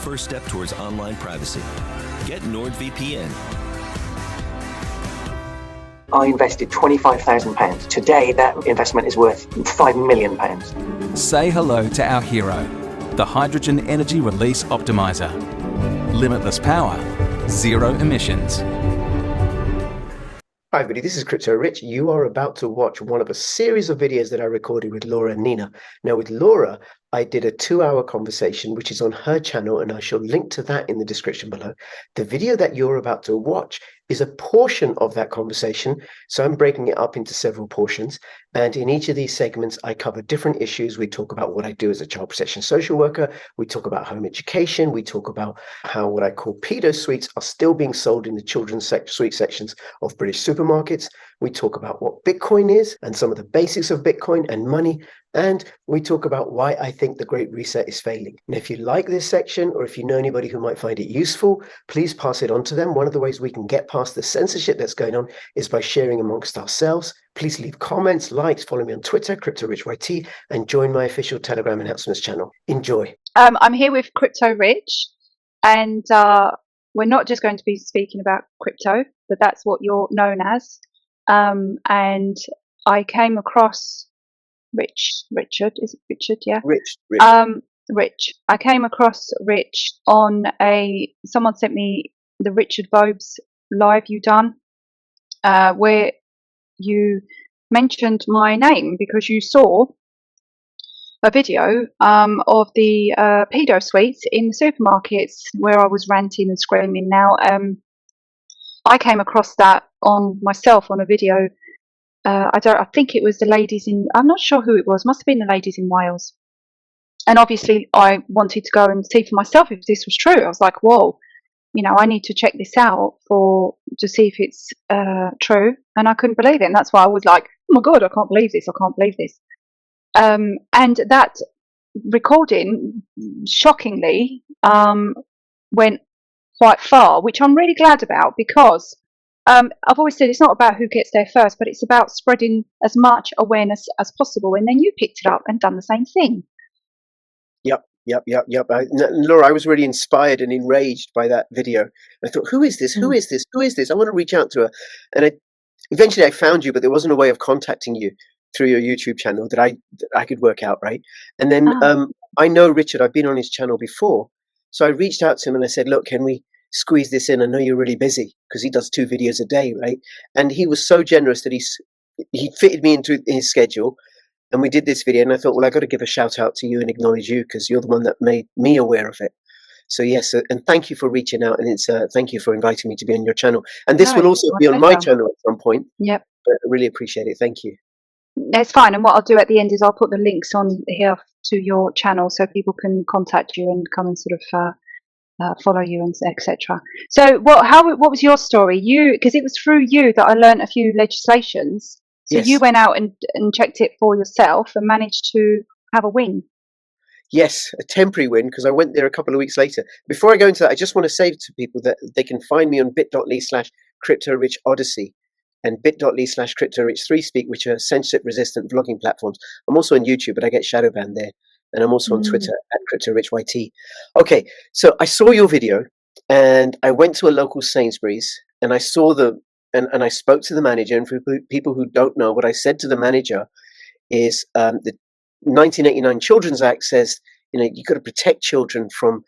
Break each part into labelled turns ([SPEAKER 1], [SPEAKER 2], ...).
[SPEAKER 1] first step towards online privacy. Get NordVPN.
[SPEAKER 2] I invested £25,000. Today, that investment is worth £5 million.
[SPEAKER 3] Say hello to our hero, the Hydrogen Energy Release Optimizer. Limitless power, zero emissions.
[SPEAKER 4] Hi everybody, this is Crypto Rich. You are about to watch one of a series of videos that I recorded with Laura and Nina. Now with Laura, I did a 2-hour conversation, which is on her channel, and I shall link to that in the description below. The video that you're about to watch is a portion of that conversation, so I'm breaking it up into several portions. And in each of these segments, I cover different issues. We talk about what I do as a child protection social worker. We talk about home education. We talk about how what I call pedo sweets are still being sold in the children's sweet sections of British supermarkets. We talk about what Bitcoin is and some of the basics of Bitcoin and money. And we talk about why I think the Great Reset is failing. And if you like this section, or if you know anybody who might find it useful, please pass it on to them. One of the ways we can get past the censorship that's going on is by sharing amongst ourselves. Please leave comments, likes, follow me on Twitter, CryptoRichYT, and join my official Telegram announcements channel. Enjoy.
[SPEAKER 5] I'm here with Crypto Rich, and we're not just going to be speaking about crypto, but that's what you're known as. And I came across Richard, is it Richard? Yeah.
[SPEAKER 4] Rich.
[SPEAKER 5] Rich. I came across Rich on someone sent me the Richard Vobes live you done, where you mentioned my name because you saw a video of the pedo suites in the supermarkets where I was ranting and screaming. Now, I came across that on a video. I think it was the ladies I'm not sure who it was. Must have been the ladies in Wales. And obviously I wanted to go and see for myself if this was true. I was like, whoa, I need to check this out to see if it's true. And I couldn't believe it. And that's why I was like, oh my God, I can't believe this. And that recording, shockingly, went quite far, which I'm really glad about, because I've always said it's not about who gets there first, but it's about spreading as much awareness as possible. And then you picked it up and done the same thing.
[SPEAKER 4] Yep. Laura, I was really inspired and enraged by that video. I thought, who is this? Who is this? I want to reach out to her. And eventually I found you, but there wasn't a way of contacting you through your YouTube channel that I could work out, right? And then I know Richard, I've been on his channel before. So I reached out to him and I said, look, can we squeeze this in? I know you're really busy, because he does 2 videos a day, right? And he was so generous that he fitted me into his schedule, and we did this video. And I thought, well, I got to give a shout out to you and acknowledge you, because you're the one that made me aware of it. So yes, and thank you for reaching out, and it's thank you for inviting me to be on your channel. And this will also be on my channel at some point.
[SPEAKER 5] Yep.
[SPEAKER 4] But I really appreciate it. Thank you.
[SPEAKER 5] That's fine. And what I'll do at the end is I'll put the links on here to your channel so people can contact you and come and sort of follow you and etc. So what was your story? Because it was through you that I learned a few legislations. So yes. You went out and checked it for yourself and managed to have a win.
[SPEAKER 4] Yes, a temporary win, because I went there a couple of weeks later. Before I go into that, I just want to say to people that they can find me on bit.ly/CryptoRichOdyssey and bit.ly/CryptoRich3Speak, which are censorship-resistant vlogging platforms. I'm also on YouTube, but I get shadow banned there. And I'm also on Twitter at CryptoRichYT. Okay, so I saw your video, and I went to a local Sainsbury's, and I saw and I spoke to the manager. And for people who don't know, what I said to the manager is the 1989 Children's Act says, you've got to protect children from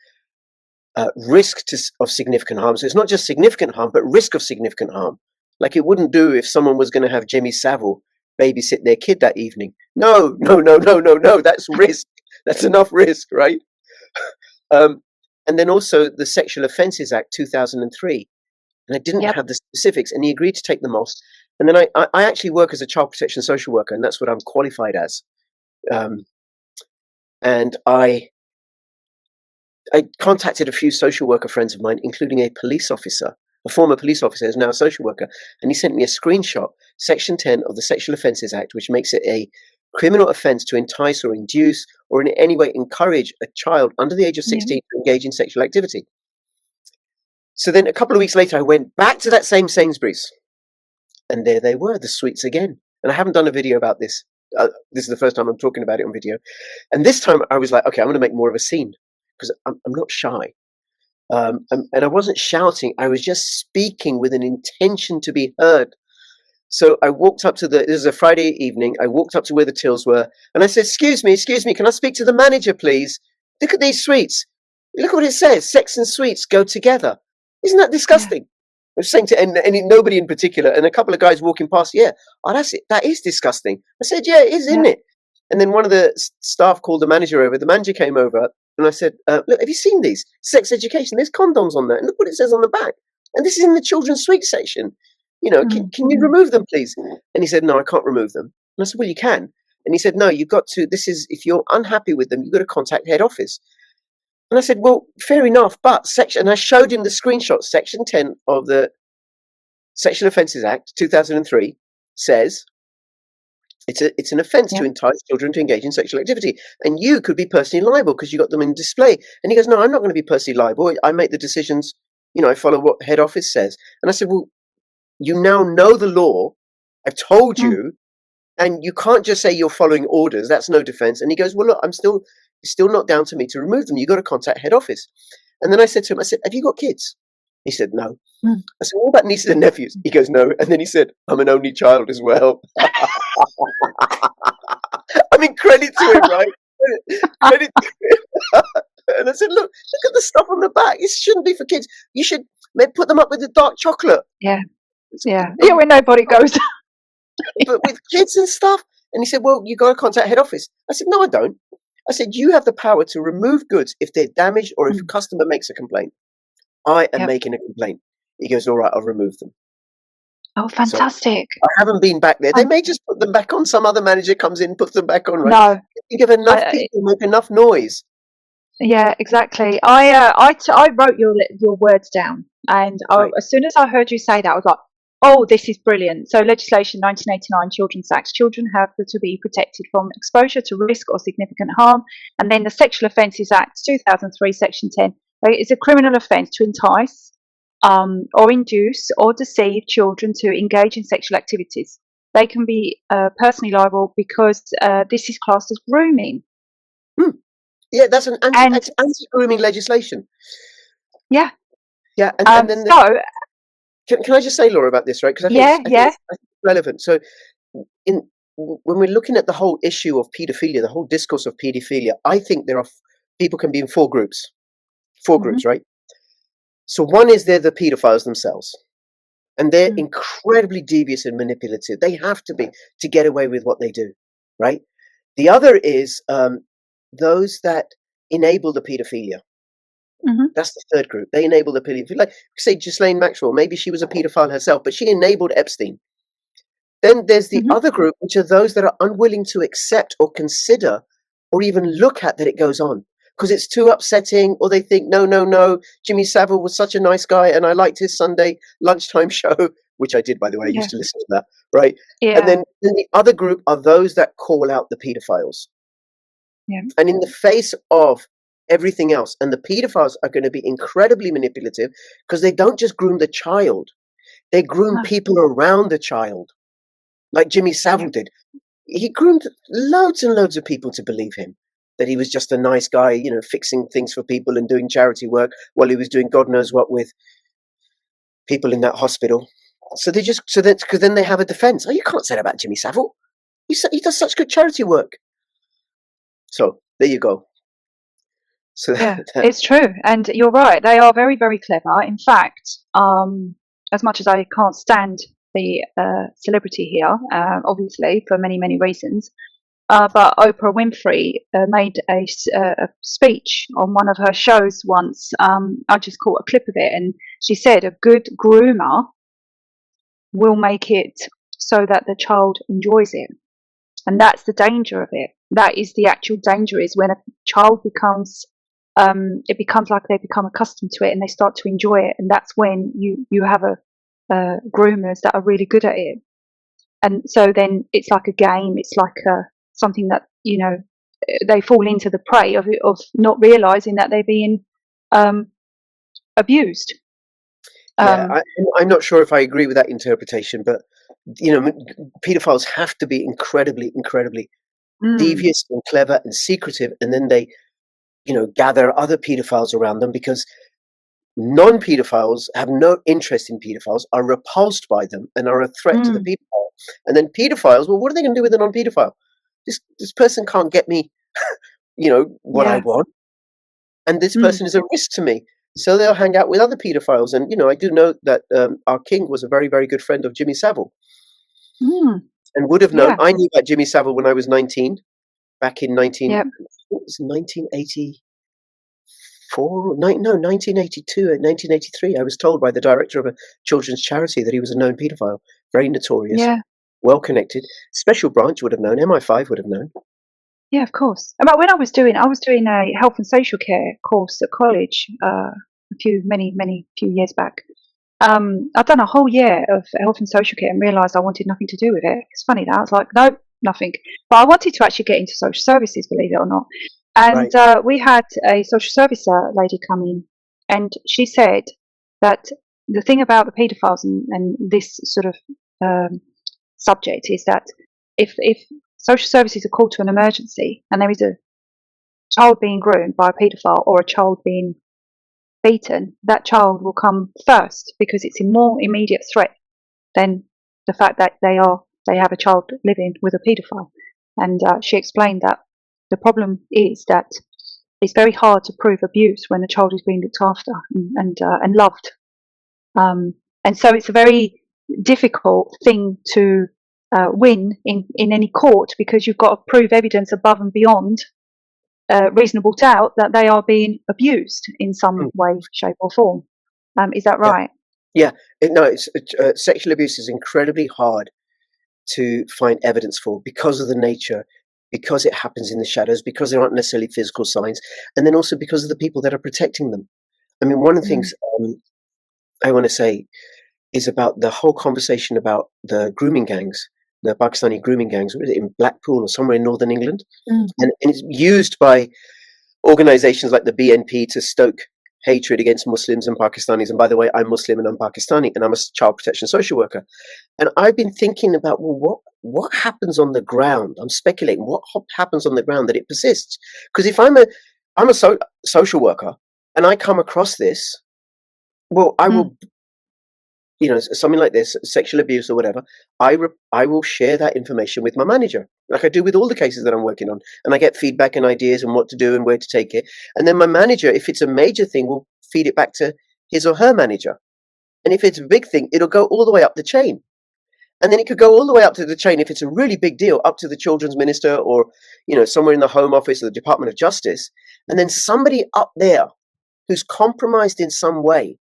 [SPEAKER 4] risk of significant harm. So it's not just significant harm, but risk of significant harm. Like, it wouldn't do if someone was going to have Jimmy Savile babysit their kid that evening. No, that's risk. That's enough risk, right? And then also the Sexual Offences Act 2003. And I didn't have the specifics, and he agreed to take them off. And then I actually work as a child protection social worker, and that's what I'm qualified as. And I contacted a few social worker friends of mine, including a former police officer who's now a social worker, and he sent me a screenshot, Section 10 of the Sexual Offences Act, which makes it a criminal offence to entice or induce or in any way encourage a child under the age of 16 to engage in sexual activity. So then a couple of weeks later, I went back to that same Sainsbury's, and there they were, the sweets again. And I haven't done a video about this. This is the first time I'm talking about it on video. And this time I was like, okay, I'm going to make more of a scene, because I'm not shy. And I wasn't shouting. I was just speaking with an intention to be heard. So I walked up to this is a Friday evening. I walked up to where the tills were, and I said, excuse me, can I speak to the manager, please? Look at these sweets. Look what it says. Sex and sweets go together. Isn't that disgusting? I was saying to and nobody in particular, and a couple of guys walking past, oh, that's it. That is disgusting. I said, yeah, it is, isn't it? And then one of the staff called the manager over. The manager came over, and I said, look, have you seen these? Sex education. There's condoms on there. And look what it says on the back. And this is in the children's sweets section. Can you remove them, please? And he said, no, I can't remove them. And I said, well, you can. And he said, no, you've got to, if you're unhappy with them, you've got to contact head office. And I said, well, fair enough, but and I showed him the screenshot. Section 10 of the Sexual Offences Act, 2003, says it's an offence to entice children to engage in sexual activity. And you could be personally liable because you got them in display. And he goes, no, I'm not going to be personally liable. I make the decisions, I follow what head office says. And I said, well, you now know the law. I've told you, and you can't just say you're following orders. That's no defense. And he goes, well, look, it's still not down to me to remove them. You got to contact head office. And then I said to him, have you got kids? He said, no. I said, what about nieces and nephews? He goes, no. And then he said, I'm an only child as well. I mean, credit to him, right? Credit to him. And I said, look at the stuff on the back. It shouldn't be for kids. You should put them up with the dark chocolate.
[SPEAKER 5] Yeah, where nobody goes.
[SPEAKER 4] But with kids and stuff. And he said, well, you got to contact head office. I said, no, I don't. I said, you have the power to remove goods if they're damaged or if a customer makes a complaint. I am making a complaint. He goes, all right, I'll remove them.
[SPEAKER 5] Oh, fantastic.
[SPEAKER 4] So I haven't been back there. They may just put them back on. Some other manager comes in, puts them back on. Right?
[SPEAKER 5] No.
[SPEAKER 4] You give enough people, make enough noise.
[SPEAKER 5] Yeah, exactly. I wrote your words down, and as soon as I heard you say that, I was like, oh, this is brilliant. So legislation 1989, Children's Act. Children have to be protected from exposure to risk or significant harm. And then the Sexual Offences Act 2003, Section 10. It's a criminal offence to entice or induce or deceive children to engage in sexual activities. They can be personally liable because this is classed as grooming.
[SPEAKER 4] Yeah, that's an anti-grooming legislation.
[SPEAKER 5] Yeah.
[SPEAKER 4] Yeah, and then can I just say, Laura, about this, right? Because I think it's relevant. So, when we're looking at the whole issue of paedophilia, the whole discourse of paedophilia, I think people can be in four groups. Four groups, right? So one is they're the paedophiles themselves. And they're incredibly devious and manipulative. They have to be to get away with what they do, right? The other is those that enable the paedophilia. That's the third group. They enable the paedophilia. Like, say, Ghislaine Maxwell, maybe she was a paedophile herself, but she enabled Epstein. Then there's the other group, which are those that are unwilling to accept or consider or even look at that it goes on because it's too upsetting, or they think, no, Jimmy Savile was such a nice guy and I liked his Sunday lunchtime show, which I did, by the way. I used to listen to that, right? Yeah. And then the other group are those that call out the paedophiles. Yeah. And in the face of everything else, and the paedophiles are going to be incredibly manipulative because they don't just groom the child, they groom people around the child, like Jimmy Savile did. He groomed loads and loads of people to believe him, that he was just a nice guy, fixing things for people and doing charity work while he was doing God knows what with people in that hospital. So because then they have a defense. Oh, you can't say that about Jimmy Savile. He does such good charity work. So there you go. So
[SPEAKER 5] it's true, and you're right. They are very, very clever. In fact, as much as I can't stand the celebrity here, obviously for many, many reasons, but Oprah Winfrey made a speech on one of her shows once. I just caught a clip of it, and she said a good groomer will make it so that the child enjoys it, and that's the danger of it. That is the actual danger, is when a child becomes it becomes like they become accustomed to it and they start to enjoy it, and that's when you have groomers that are really good at it, and so then it's like a game. It's like something that they fall into the prey of not realizing that they're being abused.
[SPEAKER 4] I'm not sure if I agree with that interpretation, but pedophiles have to be incredibly devious and clever and secretive, and then they gather other pedophiles around them, because non-pedophiles have no interest in pedophiles, are repulsed by them, and are a threat to the
[SPEAKER 5] Mm.
[SPEAKER 4] pedophile. And then pedophiles, well, what are they going to do with a non-pedophile? This person can't get me, what I
[SPEAKER 5] Yeah.
[SPEAKER 4] want, and this
[SPEAKER 5] Mm.
[SPEAKER 4] person is a risk to me. So they'll hang out with other pedophiles. And I do know that our king was a very, very good friend of Jimmy Savile,
[SPEAKER 5] Mm.
[SPEAKER 4] and would have known.
[SPEAKER 5] Yeah.
[SPEAKER 4] I knew about Jimmy Savile when I was 19, back in
[SPEAKER 5] Yep.
[SPEAKER 4] 1984, 1982 and 1983. I was told by the director of a children's charity that he was a known paedophile, very notorious,
[SPEAKER 5] Yeah.
[SPEAKER 4] well connected. Special branch would have known. MI5 would have known.
[SPEAKER 5] Yeah, of course. But when I was doing a health and social care course at college many few years back. I'd done a whole year of health and social care and realised I wanted nothing to do with it. It's funny that I was like, nope, nothing. But I wanted to actually get into social services, believe it or not. And we had a social service lady come in, and she said that the thing about the paedophiles and this sort of subject is that if social services are called to an emergency and there is a child being groomed by a paedophile or a child being beaten, that child will come first because it's a more immediate threat than the fact that they have a child living with a paedophile. And she explained that the problem is that it's very hard to prove abuse when a child is being looked after and loved. And so it's a very difficult thing to win in any court, because you've got to prove evidence above and beyond reasonable doubt that they are being abused in some way, shape, or form. Is that right?
[SPEAKER 4] Yeah. Sexual abuse is incredibly hard to find evidence for because of the nature, because it happens in the shadows, because there aren't necessarily physical signs, and then also because of the people that are protecting them. I mean, one of the things I want to say is about the whole conversation about the grooming gangs, the Pakistani grooming gangs, in Blackpool or somewhere in northern England. And it's used by organizations like the BNP to stoke hatred against Muslims and Pakistanis. And by the way, I'm Muslim and I'm Pakistani, and I'm a child protection social worker. And I've been thinking about, well, what happens on the ground? I'm speculating what happens on the ground that it persists. Because if I'm a social worker and I come across this, well, I will, something like this, sexual abuse or whatever, I will share that information with my manager, like I do with all the cases that I'm working on. And I get feedback and ideas and what to do and where to take it. And then my manager, if it's a major thing, will feed it back to his or her manager. And if it's a big thing, it'll go all the way up the chain. And then it could go all the way up to the chain, if it's a really big deal, up to the children's minister or, somewhere in the Home Office or the Department of Justice. And then somebody up there who's compromised in some way,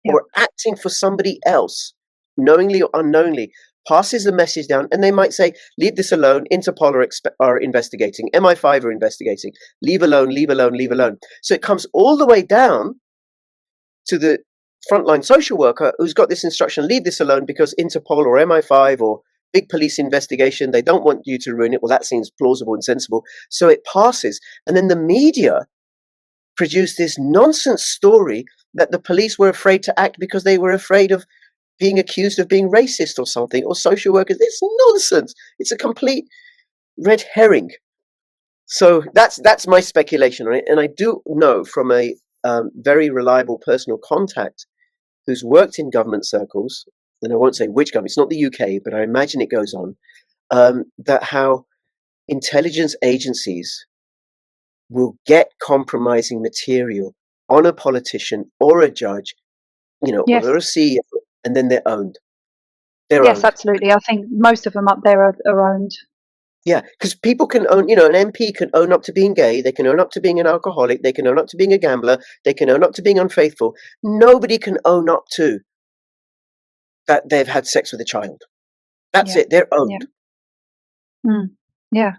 [SPEAKER 4] or acting for somebody else, knowingly or unknowingly, passes the message down, and they might say, leave this alone, Interpol are investigating, MI5 are investigating, leave alone, leave alone, leave alone. So it comes all the way down to the frontline social worker who's got this instruction, leave this alone because Interpol or MI5 or big police investigation, they don't want you to ruin it. Well, that seems plausible and sensible. So it passes. And then the media produce this nonsense story that the police were afraid to act because they were afraid of being accused of being racist or something, or social workers. It's nonsense. It's a complete red herring. So that's my speculation on it. And I do know from a very reliable personal contact who's worked in government circles, and I won't say which government, it's not the UK, but I imagine it goes on, that how intelligence agencies will get compromising material on a politician or a judge, or a CEO, and then they're owned.
[SPEAKER 5] Yes, absolutely. I think most of them up there are owned.
[SPEAKER 4] Yeah, because people can own, an MP can own up to being gay, they can own up to being an alcoholic, they can own up to being a gambler, they can own up to being unfaithful. Nobody can own up to that they've had sex with a child. That's it, they're owned.
[SPEAKER 5] Yeah,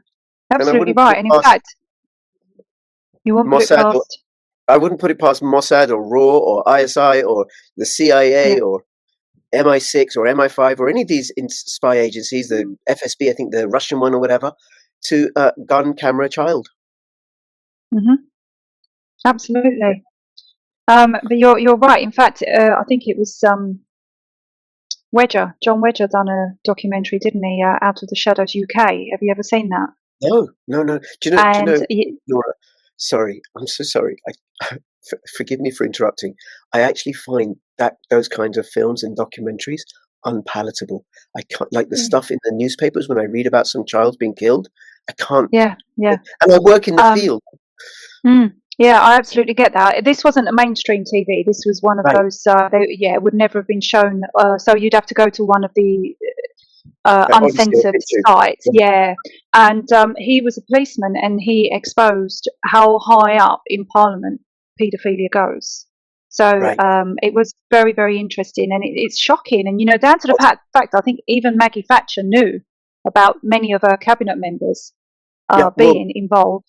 [SPEAKER 5] absolutely right. And in fact, you won't put it past...
[SPEAKER 4] I wouldn't put it past Mossad or RAW or ISI or the CIA or MI6 or MI5 or any of these spy agencies, the FSB, I think the Russian one or whatever, to gun camera a child.
[SPEAKER 5] Absolutely. But you're right. In fact, I think it was John Wedger done a documentary, didn't he? Out of the Shadows UK. Have you ever seen that?
[SPEAKER 4] No. Do you know, Laura, sorry, I'm so sorry. forgive me for interrupting. I actually find that those kinds of films and documentaries unpalatable. I can't, like the stuff in the newspapers when I read about some child being killed. I can't.
[SPEAKER 5] Yeah, yeah.
[SPEAKER 4] And I work in the field.
[SPEAKER 5] Yeah, I absolutely get that. This wasn't a mainstream TV. This was one of
[SPEAKER 4] Right.
[SPEAKER 5] those. It would never have been shown. So you'd have to go to one of the
[SPEAKER 4] ODYSEE or
[SPEAKER 5] uncensored
[SPEAKER 4] BitTube.
[SPEAKER 5] sites. Yeah, and he was a policeman, and he exposed how high up in Parliament paedophilia goes. So
[SPEAKER 4] Right.
[SPEAKER 5] it was very, very interesting, and it's shocking. And down to the fact, I think even Maggie Thatcher knew about many of her cabinet members
[SPEAKER 4] Yeah,
[SPEAKER 5] being involved.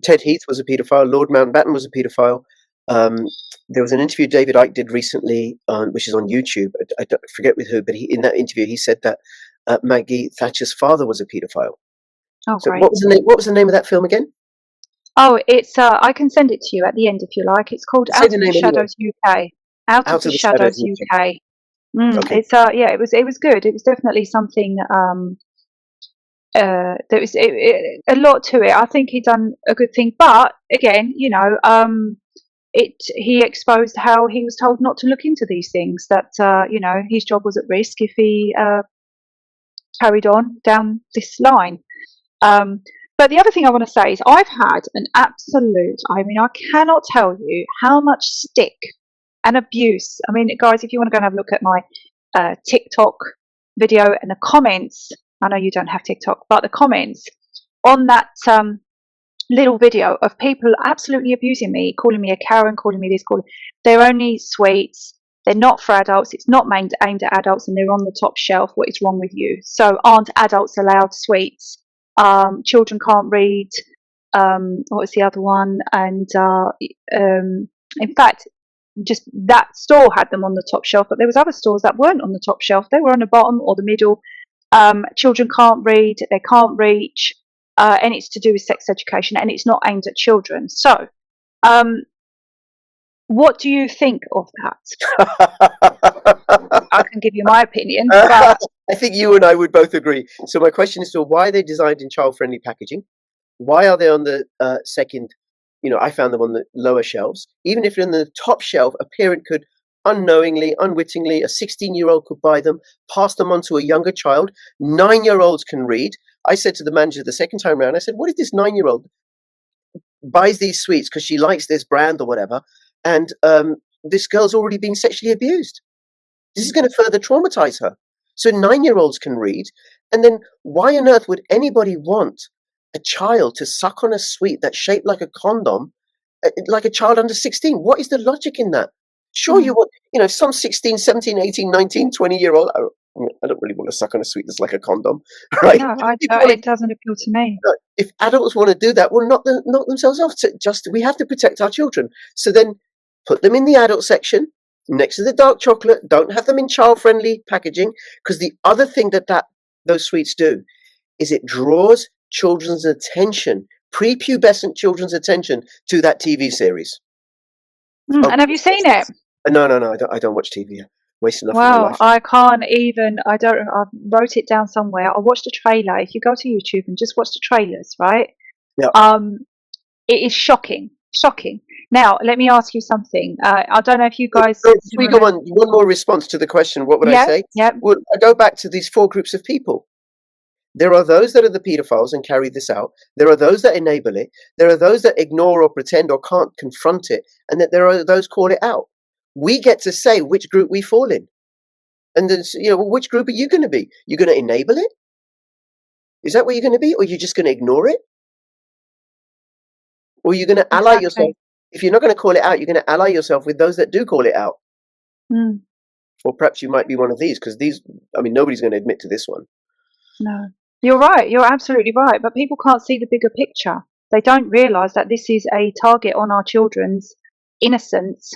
[SPEAKER 4] Ted Heath was a paedophile. Lord Mountbatten was a paedophile. There was an interview David Icke did recently, which is on YouTube. I don't forget with who, but in that interview he said that Maggie Thatcher's father was a paedophile.
[SPEAKER 5] Oh,
[SPEAKER 4] So
[SPEAKER 5] great.
[SPEAKER 4] what was the name of that film again?
[SPEAKER 5] Oh, it's I can send it to you at the end if you like. It's called
[SPEAKER 4] Say
[SPEAKER 5] Out
[SPEAKER 4] the
[SPEAKER 5] of the
[SPEAKER 4] name anyway.
[SPEAKER 5] Shadows UK. Out of the Shadows UK.
[SPEAKER 4] Okay.
[SPEAKER 5] It's it was good. It was definitely something. There was a lot to it. I think he done a good thing, but again, he exposed how he was told not to look into these things. That his job was at risk if he carried on down this line. But the other thing I want to say is I've had an absolute. I mean, I cannot tell you how much stick and abuse. I mean, guys, if you want to go and have a look at my TikTok video and the comments. I know you don't have TikTok, but the comments on that little video of people absolutely abusing me, calling me a Karen, calling me this, they're only sweets. They're not for adults. It's not aimed at adults, and they're on the top shelf. What is wrong with you? So aren't adults allowed sweets? Children can't read. What was the other one? And in fact, just that store had them on the top shelf, but there was other stores that weren't on the top shelf. They were on the bottom or the middle. Children can't read, they can't reach, and it's to do with sex education, and it's not aimed at children. So, what do you think of that? I can give you my opinion, but
[SPEAKER 4] I think you and I would both agree. So my question is, why are they designed in child-friendly packaging? Why are they on the second? I found them on the lower shelves. Even if they're on the top shelf, a parent could unknowingly, unwittingly, a 16-year-old could buy them, pass them on to a younger child. 9-year-olds can read. I said to the manager the second time around, I said, what if this 9-year-old buys these sweets because she likes this brand or whatever, and this girl's already been sexually abused? This is going to further traumatize her. So 9-year-olds can read. And then why on earth would anybody want a child to suck on a sweet that's shaped like a condom, like a child under 16? What is the logic in that? Sure, you want, some 16, 17, 18, 19, 20-year-old, I don't really want to suck on a sweet that's like a condom, right?
[SPEAKER 5] no, it doesn't appeal to me.
[SPEAKER 4] If adults want to do that, well, knock themselves off. We have to protect our children. So then put them in the adult section, next to the dark chocolate. Don't have them in child-friendly packaging, because the other thing that those sweets do is it draws children's attention, prepubescent children's attention, to that TV series.
[SPEAKER 5] And have you seen it?
[SPEAKER 4] No, I don't watch TV. Wasting enough of my life.
[SPEAKER 5] I can't even. I wrote it down somewhere. I watched a trailer. If you go to YouTube and just watch the trailers, right?
[SPEAKER 4] Yeah.
[SPEAKER 5] It is shocking. Now, let me ask you something. I don't know if you guys.
[SPEAKER 4] If we go on, one more response to the question. What would I say?
[SPEAKER 5] Yeah.
[SPEAKER 4] Well, I go back to these 4 groups of people. There are those that are the paedophiles and carry this out. There are those that enable it. There are those that ignore or pretend or can't confront it. And that there are those call it out. We get to say which group we fall in. And then, which group are you going to be? You're going to enable it? Is that what you're going to be? Or you're just going to ignore it? Or you're going to ally yourself? If you're not going to call it out, you're going to ally yourself with those that do call it out. Or perhaps you might be one of these, because nobody's going to admit to this one.
[SPEAKER 5] No. You're right. You're absolutely right. But people can't see the bigger picture. They don't realise that this is a target on our children's innocence.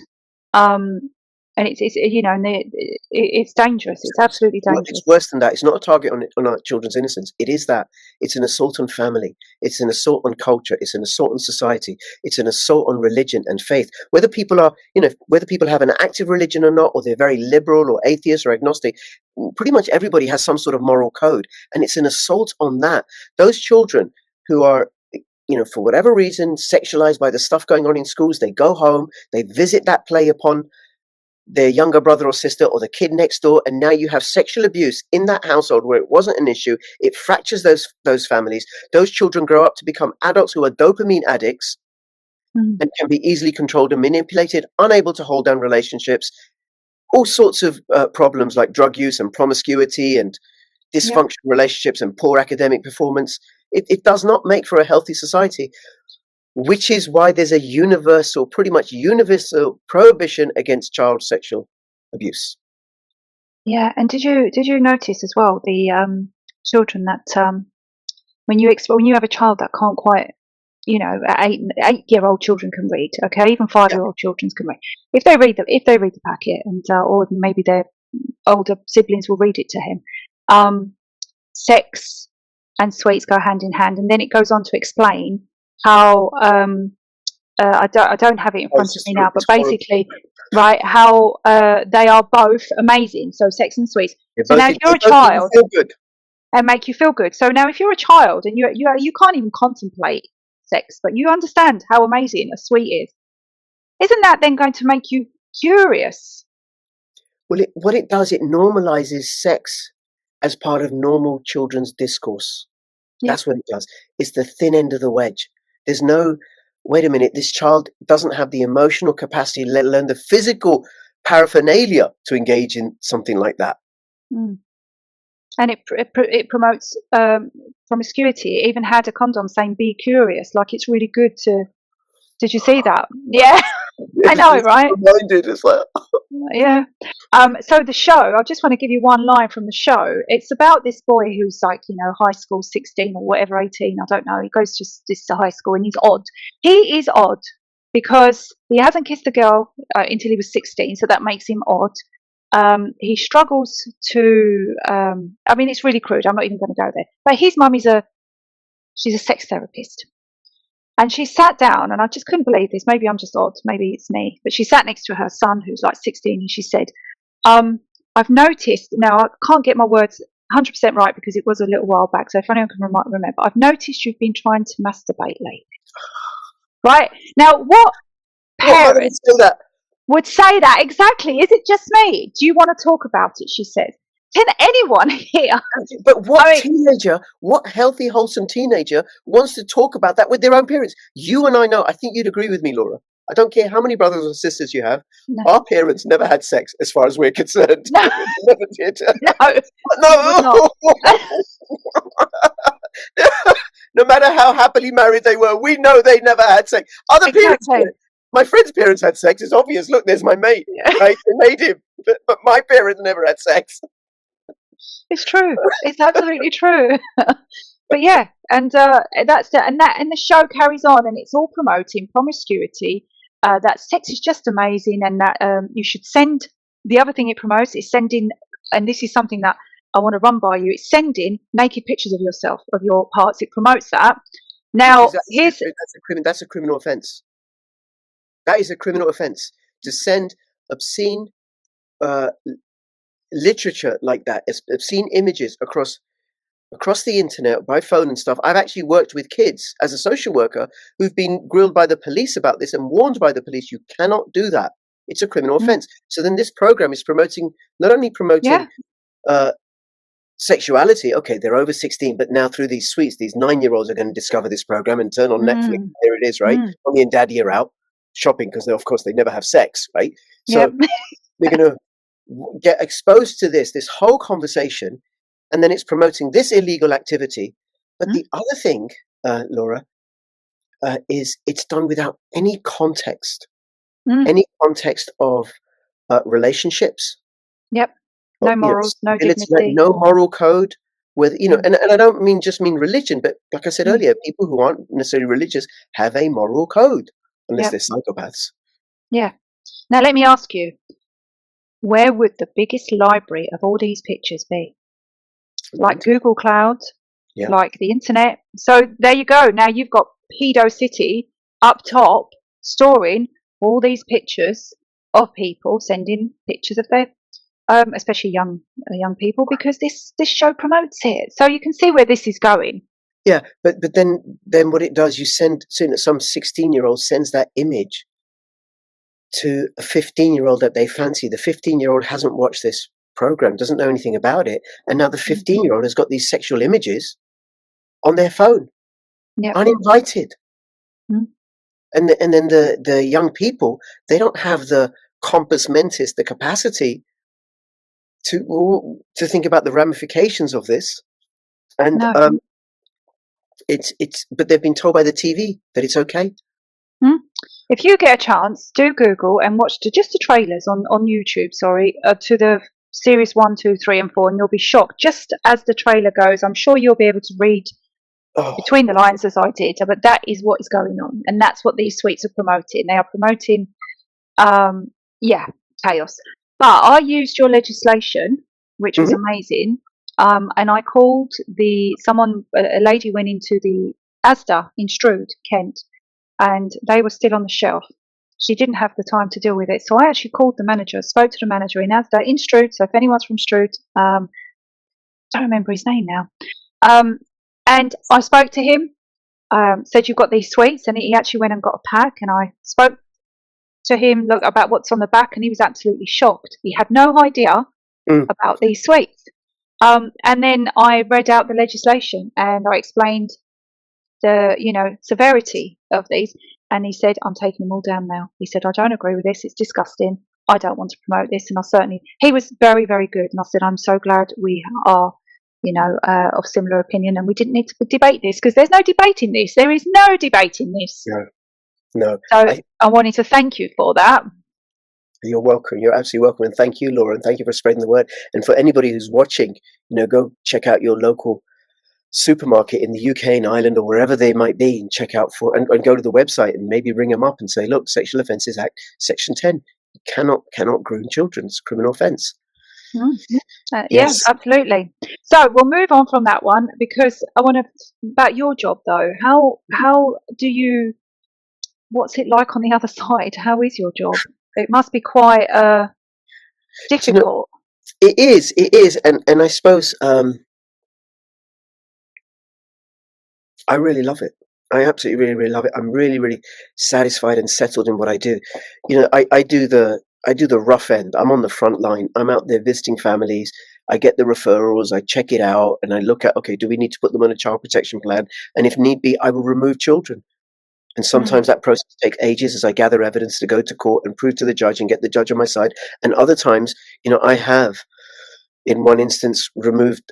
[SPEAKER 5] And it's dangerous. It's absolutely dangerous.
[SPEAKER 4] It's worse than that. It's not a target on our children's innocence. It is that. It's an assault on family. It's an assault on culture. It's an assault on society. It's an assault on religion and faith. Whether people have an active religion or not, or they're very liberal or atheist or agnostic, pretty much everybody has some sort of moral code. And it's an assault on that. Those children who are for whatever reason, sexualized by the stuff going on in schools. They go home, they visit that play upon their younger brother or sister or the kid next door, and now you have sexual abuse in that household where it wasn't an issue. It fractures those families. Those children grow up to become adults who are dopamine addicts and can be easily controlled and manipulated, unable to hold down relationships, all sorts of problems like drug use and promiscuity and dysfunctional relationships and poor academic performance. It does not make for a healthy society, which is why there's a pretty much universal prohibition against child sexual abuse.
[SPEAKER 5] Yeah, and did you notice as well the children that when you have a child that can't quite, 8-year-old children can read, okay, even 5-year-old children can read. If they read the packet, and or maybe their older siblings will read it to him. Sex and sweets go hand in hand, and then it goes on to explain how I don't have it in front of me now, but basically, right, how they are both amazing. So sex and sweets. So now if you're a child, and make you feel good. So now if you're a child and you can't even contemplate sex, but you understand how amazing a sweet is, isn't that then going to make you curious?
[SPEAKER 4] Well, what it does, it normalizes sex as part of normal children's discourse. That's what it does. It's the thin end of the wedge. There's no, wait a minute, this child doesn't have the emotional capacity, let alone the physical paraphernalia to engage in something like that.
[SPEAKER 5] And it promotes promiscuity. It even had a condom saying "be curious," like it's really good to. Did you see that? Yeah, I know, right?
[SPEAKER 4] Reminded, it's like
[SPEAKER 5] yeah. So the show, I just want to give you one line from the show. It's about this boy who's like, high school, 16 or whatever, 18, I don't know. He goes to this high school and he's odd. He is odd because he hasn't kissed a girl until he was 16, so that makes him odd. He struggles to, it's really crude. I'm not even going to go there. But his mum she's a sex therapist. And she sat down, and I just couldn't believe this. Maybe I'm just odd. Maybe it's me. But she sat next to her son, who's like 16, and she said, I've noticed, now I can't get my words 100% right because it was a little while back, so if anyone can remember, I've noticed you've been trying to masturbate lately. Right? Now, what parents would say that exactly? Is it just me? Do you want to talk about it? She said. Can anyone here?
[SPEAKER 4] But what healthy, wholesome teenager wants to talk about that with their own parents? You and I know, I think you'd agree with me, Laura. I don't care how many brothers or sisters you have. No. Our parents never had sex, as far as we're concerned.
[SPEAKER 5] No.
[SPEAKER 4] Never did.
[SPEAKER 5] No.
[SPEAKER 4] No matter how happily married they were, we know they never had sex. Other parents did. My friend's parents had sex. It's obvious. Look, there's my mate. Right? They made him. But my parents never had sex.
[SPEAKER 5] It's true. It's absolutely true. But yeah, and that's it. And the show carries on, and it's all promoting promiscuity. That sex is just amazing, and that you should send. The other thing it promotes is sending, and this is something that I want to run by you. It's sending naked pictures of yourself, of your parts. It promotes that. Now,
[SPEAKER 4] that's a criminal offence. That is a criminal offence to send obscene literature like that, obscene images across the internet by phone and stuff. I've actually worked with kids as a social worker who've been grilled by the police about this and warned by the police, you cannot do that. It's a criminal offence. So then this program is not only promoting sexuality. Okay, they're over 16, but now through these suites, these 9-year-olds are going to discover this program and turn on Netflix. There it is, right? Mommy and Daddy are out shopping because, of course, they never have sex, right? So we're going to get exposed to this whole conversation, and then it's promoting this illegal activity. But the other thing, Laura, is it's done without any context, any context of relationships.
[SPEAKER 5] Yep. No morals, no dignity.
[SPEAKER 4] No moral code. And I don't mean religion, but like I said earlier, people who aren't necessarily religious have a moral code, unless they're psychopaths. Yeah.
[SPEAKER 5] Now let me ask you, where would the biggest library of all these pictures be? Like Google Cloud, like the internet. So there you go. Now you've got Pedo City up top storing all these pictures of people sending pictures of their, especially young people, because this show promotes it. So you can see where this is going.
[SPEAKER 4] Yeah, but then what it does, you send some 16-year-old sends that image to a 15-year-old that they fancy. The 15-year-old hasn't watched this program, doesn't know anything about it, and now the 15-year-old has got these sexual images on their phone,
[SPEAKER 5] Yep.
[SPEAKER 4] uninvited.
[SPEAKER 5] Mm.
[SPEAKER 4] And then the young people, they don't have the compos mentis, the capacity to think about the ramifications of this. And
[SPEAKER 5] No.
[SPEAKER 4] but they've been told by the TV that it's okay.
[SPEAKER 5] If you get a chance, do Google and watch just the trailers on YouTube, to the series 1, 2, 3, and 4, and you'll be shocked. Just as the trailer goes, I'm sure you'll be able to read between the lines as I did, but that is what is going on, and that's what these suites are promoting. They are promoting, chaos. But I used your legislation, which was amazing, and I called a lady went into the Asda in Strood, Kent, and they were still on the shelf. She didn't have the time to deal with it, so I actually called the manager, spoke to the manager in Asda in Strood. So if anyone's from Strood, I don't remember his name now, and I spoke to him, said you've got these sweets, and he actually went and got a pack, and I spoke to him about what's on the back, and he was absolutely shocked. He had no idea about these sweets. And then I read out the legislation and I explained the severity of these, and he said, I'm taking them all down now. He said, I don't agree with this, it's disgusting, I don't want to promote this. And he was very, very good, and I said, I'm so glad we are of similar opinion, and we didn't need to debate this, because there's no debating this. There is no debating this.
[SPEAKER 4] No.
[SPEAKER 5] So I wanted to thank you for that.
[SPEAKER 4] You're welcome. You're absolutely welcome. And thank you, Laura. And thank you for spreading the word. And for anybody who's watching, go check out your local supermarket in the UK and Ireland or wherever they might be, and check out and go to the website and maybe ring them up and say, look, Sexual Offences Act, Section 10, you cannot groom children. It's a criminal offence.
[SPEAKER 5] Yes,
[SPEAKER 4] Yes.
[SPEAKER 5] absolutely. So we'll move on from that one, because I want to about your job though. How do you? What's it like on the other side? How is your job? It must be quite difficult.
[SPEAKER 4] It is, and I suppose I really love it. I absolutely really, really love it. I'm really, really satisfied and settled in what I do. I do the rough end. I'm on the front line. I'm out there visiting families. I get the referrals. I check it out, and I look at, okay, do we need to put them on a child protection plan? And if need be, I will remove children. And sometimes that process takes ages as I gather evidence to go to court and prove to the judge and get the judge on my side. And other times, I have, in one instance,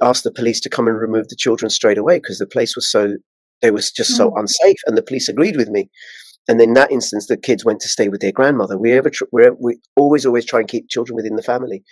[SPEAKER 4] asked the police to come and remove the children straight away, because the place was so unsafe, and the police agreed with me. And in that instance, the kids went to stay with their grandmother. We always try and keep children within the family.